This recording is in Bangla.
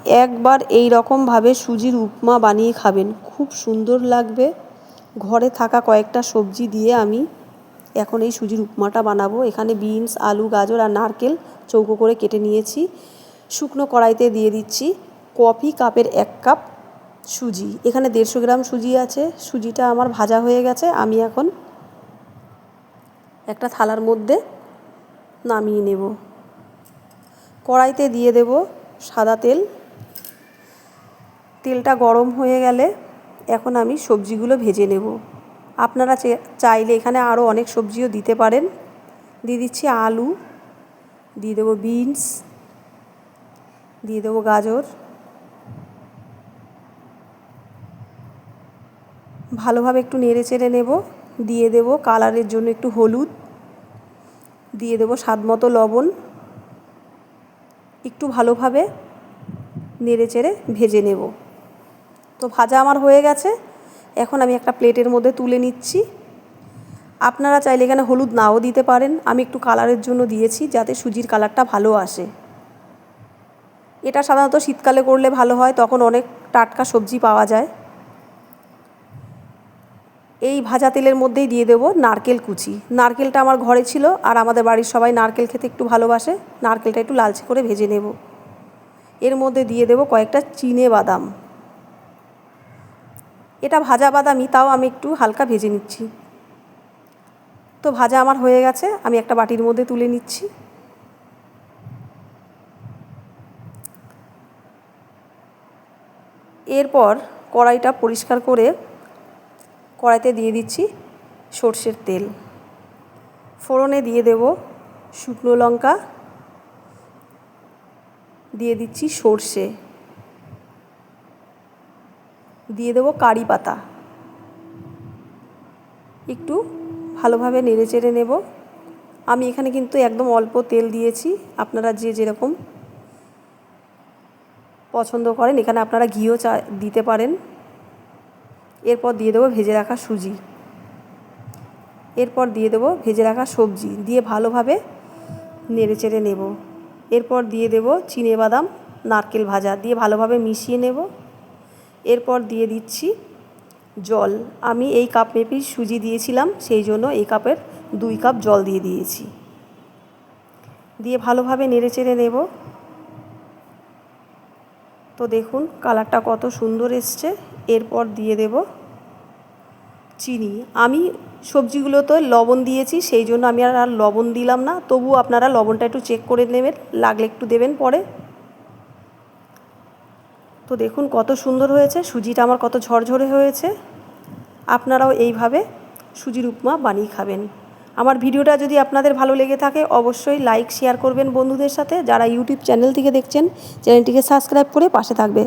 একবার এই রকমভাবে সুজির উপমা বানিয়ে খাবেন, খুব সুন্দর লাগবে। ঘরে থাকা কয়েকটা সবজি দিয়ে আমি এখন এই সুজির উপমাটা বানাবো। এখানে বিনস, আলু, গাজর আর নারকেল চৌকো করে কেটে নিয়েছি। শুকনো কড়াইতে দিয়ে দিচ্ছি কফি কাপের 1 কাপ সুজি। এখানে 150 গ্রাম সুজি আছে। সুজিটা আমার ভাজা হয়ে গেছে। আমি এখন একটা থালার মধ্যে নামিয়ে নেব। কড়াইতে দিয়ে দেব সাদা তেল। তেলটা গরম হয়ে গেলে এখন আমি সবজিগুলো ভেজে নেব। আপনারা চাইলে এখানে আরও অনেক সবজিও দিতে পারেন। দিয়ে দিচ্ছি আলু, দিয়ে দেবো বিনস, দিয়ে দেবো গাজর। ভালোভাবে একটু নেড়ে চেড়ে নেব। দিয়ে দেব কালারের জন্য একটু হলুদ, দিয়ে দেব স্বাদমতো লবণ। একটু ভালোভাবে নেড়ে চেড়ে ভেজে নেব। তো ভাজা আমার হয়ে গেছে। এখন আমি একটা প্লেটের মধ্যে তুলে নিচ্ছি। আপনারা চাইলে এখানে হলুদ নাও দিতে পারেন। আমি একটু কালারের জন্য দিয়েছি, যাতে সুজির কালারটা ভালো আসে। এটা সাধারণত শীতকালে করলে ভালো হয়, তখন অনেক টাটকা সবজি পাওয়া যায়। এই ভাজা তেলের মধ্যেই দিয়ে দেব নারকেল কুচি। নারকেলটা আমার ঘরে ছিল, আর আমাদের বাড়ির সবাই নারকেল খেতে একটু ভালোবাসে। নারকেলটা একটু লালচে করে ভেজে নেব। এর মধ্যে দিয়ে দেব কয়েকটা চিনে বাদাম। এটা ভাজা বাদামই, তাও আমি একটু হালকা ভেজে নিচ্ছি। তো ভাজা আমার হয়ে গেছে। আমি একটা বাটির মধ্যে তুলে নিচ্ছি। এরপর কড়াইটা পরিষ্কার করে কড়াইতে দিয়ে দিচ্ছি সর্ষের তেল। ফোড়নে দিয়ে দেব শুকনো লঙ্কা, দিয়ে দিচ্ছি সর্ষে, দিয়ে দেব কারি পাতা। একটু ভালোভাবে নেড়ে চেড়ে নেব। আমি এখানে কিন্তু একদম অল্প তেল দিয়েছি। আপনারা যে যেরকম পছন্দ করেন, এখানে আপনারা ঘিও দিতে পারেন। এরপর দিয়ে দেবো ভেজে রাখা সুজি। এরপর দিয়ে দেবো ভেজে রাখা সবজি, দিয়ে ভালোভাবে নেড়ে চেড়ে নেব। এরপর দিয়ে দেব চিনে বাদাম, নারকেল ভাজা, দিয়ে ভালোভাবে মিশিয়ে নেব। এরপর দিয়ে দিচ্ছি জল। আমি এই কাপ মেপেই সুজি দিয়েছিলাম, সেই জন্য এই কাপের 2 কাপ জল দিয়ে দিয়েছি। দিয়ে ভালোভাবে নেড়ে চেড়ে নেব। তো দেখুন কালারটা কত সুন্দর এসছে। এরপর দিয়ে দেব চিনি। আমি সবজিগুলোতে লবণ দিয়েছি, সেই জন্য আমি আর লবণ দিলাম না। তবুও আপনারা লবণটা একটু চেক করে নেবেন, লাগলে একটু দেবেন পরে। তো দেখুন কত সুন্দর হয়েছে। সুজিটা আমার কত ঝরঝরে হয়েছে। আপনারাও এইভাবে সুজির উপমা বানিয়ে খাবেন। আমার ভিডিওটা যদি আপনাদের ভালো লেগে থাকে, অবশ্যই লাইক শেয়ার করবেন বন্ধুদের সাথে। যারা ইউটিউব চ্যানেল থেকে দেখছেন, চ্যানেলটিকে সাবস্ক্রাইব করে পাশে থাকবে।